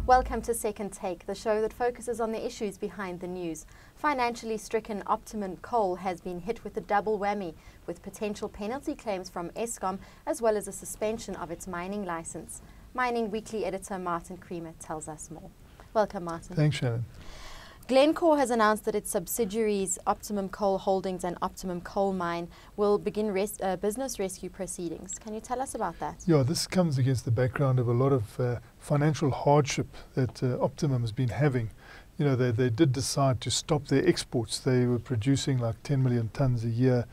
Welcome to Second Take, the show that focuses on the issues behind the news. Financially stricken Optimum Coal has been hit with a double whammy, with potential penalty claims from Eskom as well as a suspension of its mining license. Mining Weekly editor Martin Creamer tells us more. Welcome, Martin. Thanks, Shannon. Glencore has announced that its subsidiaries Optimum Coal Holdings and Optimum Coal Mine will begin business rescue proceedings. Can you tell us about that? Yeah, this comes against the background of a lot of financial hardship that Optimum has been having. You know, they did decide to stop their exports. They were producing like 10 million tons a year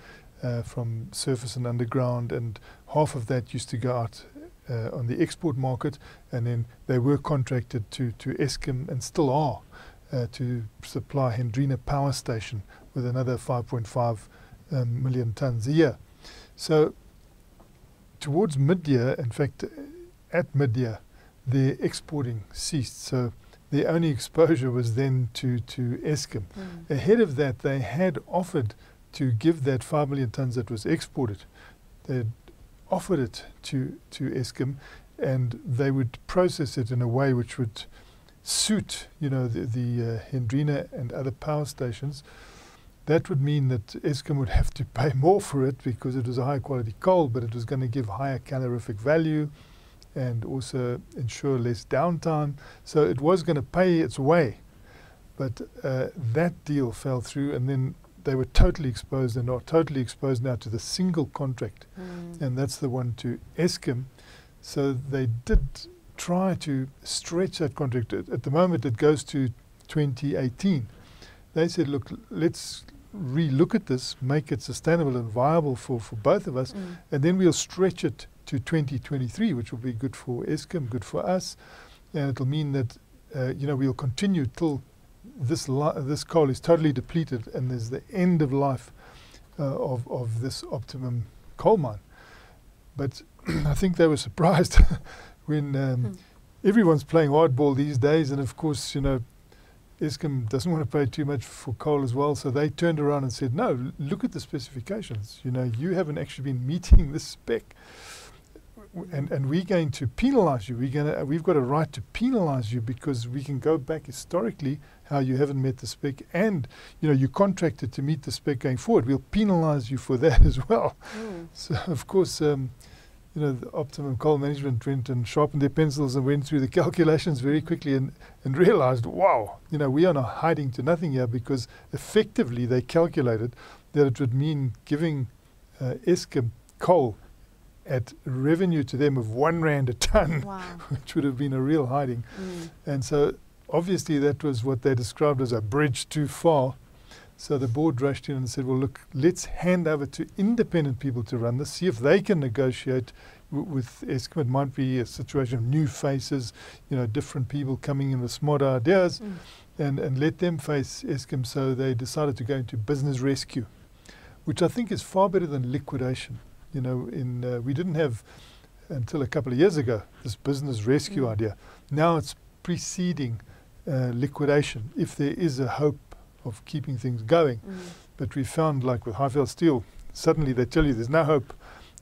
from surface and underground, and half of that used to go out on the export market, and then they were contracted to Eskom, and still are, to supply Hendrina Power Station with another 5.5 million tons a year. So towards mid-year, in fact at mid-year, their exporting ceased. So their only exposure was then to Eskom. Ahead of that, they had offered to give that 5 million tons that was exported. They had offered it to Eskom, and they would process it in a way which would suit, you know, the Hendrina and other power stations. That would mean that Eskom would have to pay more for it because it was a high quality coal, but it was going to give higher calorific value and also ensure less downtime. So it was going to pay its way, but that deal fell through, and then they were totally exposed, and are totally exposed now to the single contract, and that's the one to Eskom. So they did try to stretch that contract. At the moment it goes to 2018. They said, look, let's re-look at this, make it sustainable and viable for both of us, and then we'll stretch it to 2023, which will be good for Eskom, good for us, and it'll mean that you know, we'll continue till this coal is totally depleted and there's the end of life of this Optimum coal mine. But I think they were surprised when everyone's playing hardball these days, and of course, you know, Eskom doesn't want to pay too much for coal as well, so they turned around and said, no, look at the specifications. You know, you haven't actually been meeting this spec, and we're going to penalize you. We've got a right to penalize you because we can go back historically how you haven't met the spec, and you know, you contracted to meet the spec going forward. We'll penalize you for that as well. So of course, you know, the Optimum Coal management went and sharpened their pencils and went through the calculations very quickly and realized, wow, you know, we are not hiding to nothing here, because effectively they calculated that it would mean giving Eskom coal at revenue to them of R1 a ton, which would have been a real hiding. And so obviously that was what they described as a bridge too far. So the board rushed in and said, well, look, let's hand over to independent people to run this, see if they can negotiate with Eskom. It might be a situation of new faces, you know, different people coming in with smart ideas, and let them face Eskom. So they decided to go into business rescue, which I think is far better than liquidation. You know, we didn't have, until a couple of years ago, this business rescue idea. Now it's preceding liquidation, if there is a hope of keeping things going. But we found, like with Highveld Steel, suddenly they tell you there's no hope.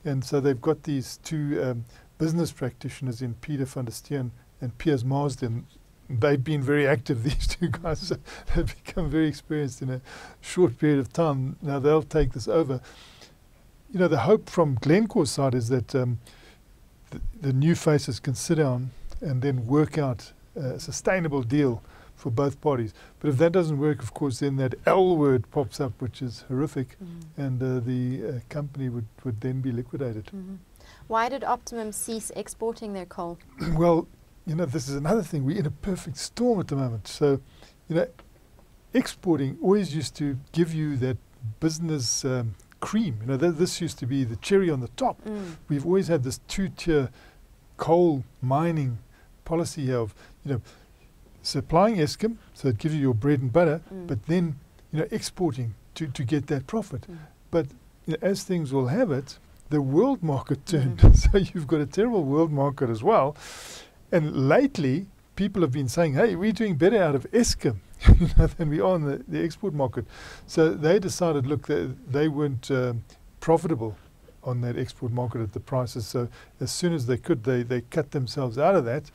And so they've got these two business practitioners in Peter van der Steen and Piers Marsden. They've been very active, these two guys. So they've become very experienced in a short period of time. Now they'll take this over. You know, the hope from Glencore's side is that the new faces can sit down and then work out a sustainable deal for both parties. But if that doesn't work, of course, then that L word pops up, which is horrific, and the company would then be liquidated. Why did Optimum cease exporting their coal? Well, you know, this is another thing. We're in a perfect storm at the moment. So, you know, exporting always used to give you that business cream. You know, this used to be the cherry on the top. We've always had this two-tier coal mining policy here of, you know, supplying Eskom, so it gives you your bread and butter, but then, you know, exporting to get that profit. But you know, as things will have it, the world market turned. So you've got a terrible world market as well. And lately, people have been saying, hey, we're doing better out of Eskom you know, than we are in the export market. So they decided, look, they weren't profitable on that export market at the prices. So as soon as they could, they cut themselves out of that.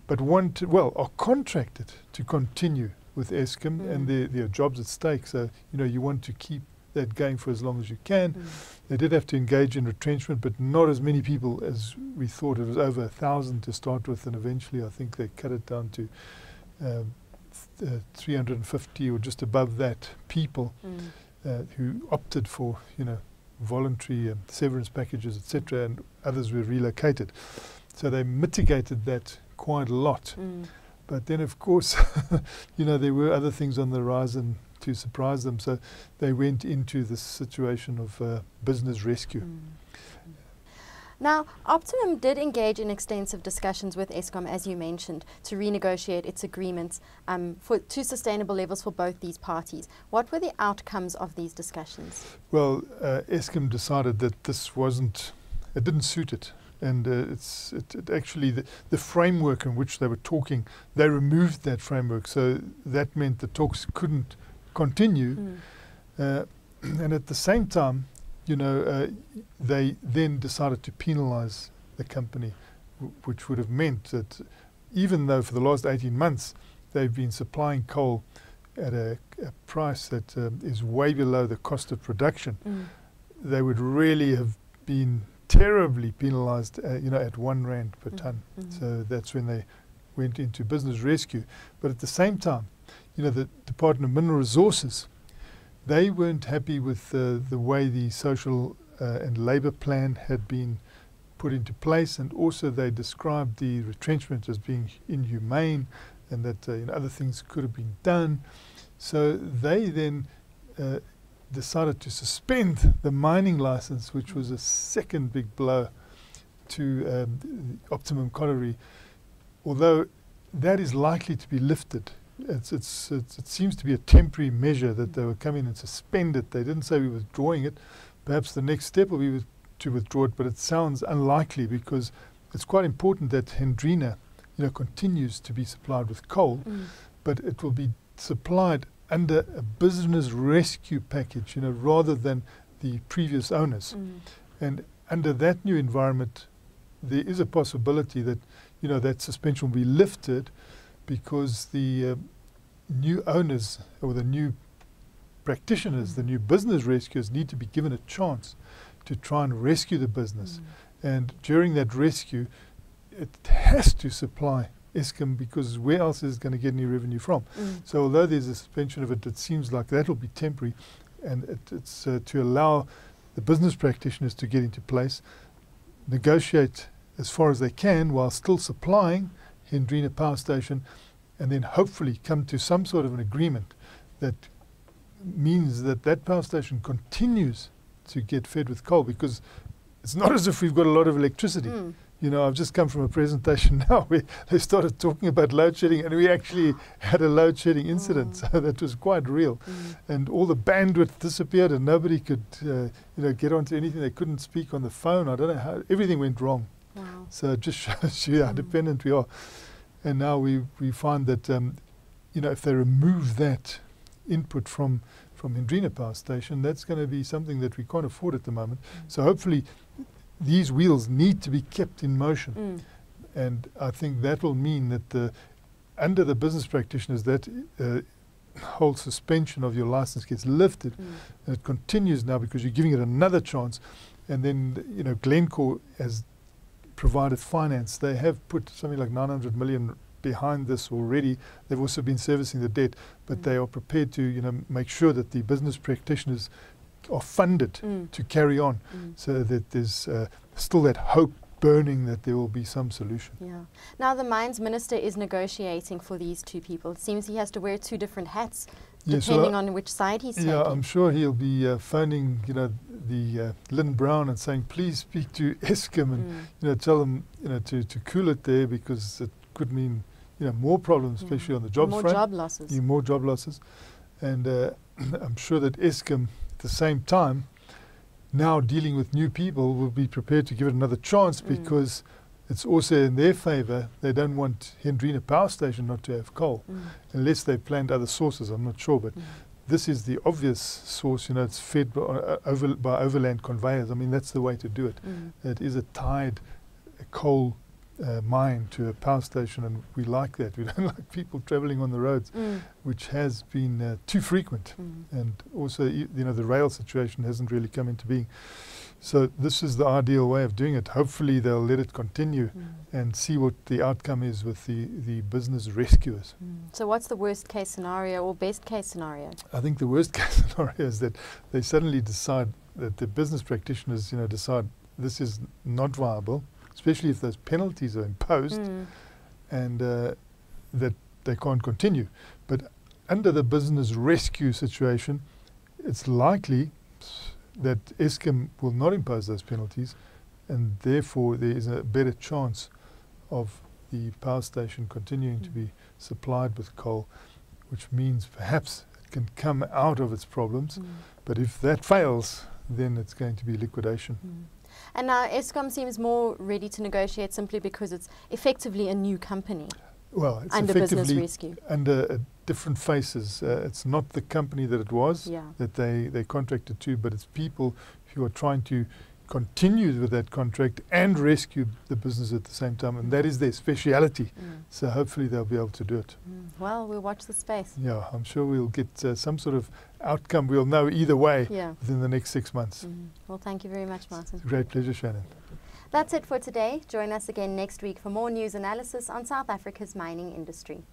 but are contracted to continue with Eskom, and there are jobs at stake. So, you want to keep that going for as long as you can. They did have to engage in retrenchment, but not as many people as we thought. It was over 1,000 to start with, and eventually I think they cut it down to 350 or just above that people who opted for, voluntary severance packages, etc., and others were relocated. So they mitigated that quite a lot. But then, of course, there were other things on the horizon to surprise them. So they went into this situation of business rescue. Now, Optimum did engage in extensive discussions with Eskom, as you mentioned, to renegotiate its agreements to sustainable levels for both these parties. What were the outcomes of these discussions? Well, Eskom decided that it didn't suit it. And it actually, the framework in which they were talking, they removed that framework. So that meant the talks couldn't continue. And at the same time, they then decided to penalize the company, which would have meant that even though for the last 18 months they've been supplying coal at a price that is way below the cost of production, they would really have been terribly penalized, at R1 per tonne. So that's when they went into business rescue. But at the same time, the Department of Mineral Resources, they weren't happy with the way the social and labour plan had been put into place, and also they described the retrenchment as being inhumane, and that other things could have been done. So they then decided to suspend the mining license, which was a second big blow to Optimum Colliery, although that is likely to be lifted. It seems to be a temporary measure that they were coming and suspend it. They didn't say we were withdrawing it. Perhaps the next step will be to withdraw it, but it sounds unlikely because it's quite important that Hendrina continues to be supplied with coal, but it will be supplied under a business rescue package, rather than the previous owners. And under that new environment, there is a possibility that, that suspension will be lifted because the new owners or the new practitioners, the new business rescuers need to be given a chance to try and rescue the business. And during that rescue, it has to supply Eskom, because where else is it going to get any revenue from? So although there's a suspension of it, it seems like that will be temporary, and it's to allow the business practitioners to get into place, negotiate as far as they can while still supplying Hendrina Power Station, and then hopefully come to some sort of an agreement that means that that power station continues to get fed with coal, because it's not as if we've got a lot of electricity. I've just come from a presentation now where they started talking about load shedding, and we actually had a load shedding incident, so that was quite real. And all the bandwidth disappeared, and nobody could, get onto anything. They couldn't speak on the phone. I don't know how, everything went wrong. So it just shows you how dependent we are. And now we find that, if they remove that input from Hendrina Power Station, that's going to be something that we can't afford at the moment. So hopefully these wheels need to be kept in motion. And I think that will mean that under the business practitioners, that whole suspension of your license gets lifted, and it continues now because you're giving it another chance. And then, Glencore has provided finance. They have put something like 900 million behind this already. They've also been servicing the debt, but they are prepared to, make sure that the business practitioners are funded to carry on, so that there's still that hope burning that there will be some solution. Now the mines minister is negotiating for these two people. It seems he has to wear two different hats depending on which side he's taking. I'm sure he'll be phoning, the Lynn Brown and saying, please speak to Eskom and, tell them, to cool it there, because it could mean, more problems, especially on the jobs front. More job losses. More job losses. And I'm sure that Eskom, at the same time, now dealing with new people, will be prepared to give it another chance, because it's also in their favour. They don't want Hendrina Power Station not to have coal, unless they've planned other sources. I'm not sure, but this is the obvious source. It's fed by overland conveyors. I mean, that's the way to do it. It is a tied coal mine to a power station, and we like that. We don't like people travelling on the roads, which has been too frequent. And also, the rail situation hasn't really come into being. So this is the ideal way of doing it. Hopefully they'll let it continue and see what the outcome is with the business rescuers. So what's the worst case scenario or best case scenario? I think the worst case scenario is that they suddenly decide, that the business practitioners decide this is not viable, especially if those penalties are imposed, and that they can't continue. But under the business rescue situation, it's likely that Eskom will not impose those penalties, and therefore there is a better chance of the power station continuing to be supplied with coal, which means perhaps it can come out of its problems. But if that fails, then it's going to be liquidation. And now Eskom seems more ready to negotiate simply because it's effectively a new company. Well, it's under business rescue. Under different faces. It's not the company that it was that they contracted to, but it's people who are trying to continue with that contract and rescue the business at the same time, and that is their speciality. So hopefully they'll be able to do it. Well, we'll watch the space. Yeah, I'm sure we'll get some sort of outcome. We'll know either way within the next 6 months. Well, thank you very much, Martin. It's a great pleasure, Shannon. That's it for today. Join us again next week for more news analysis on South Africa's mining industry.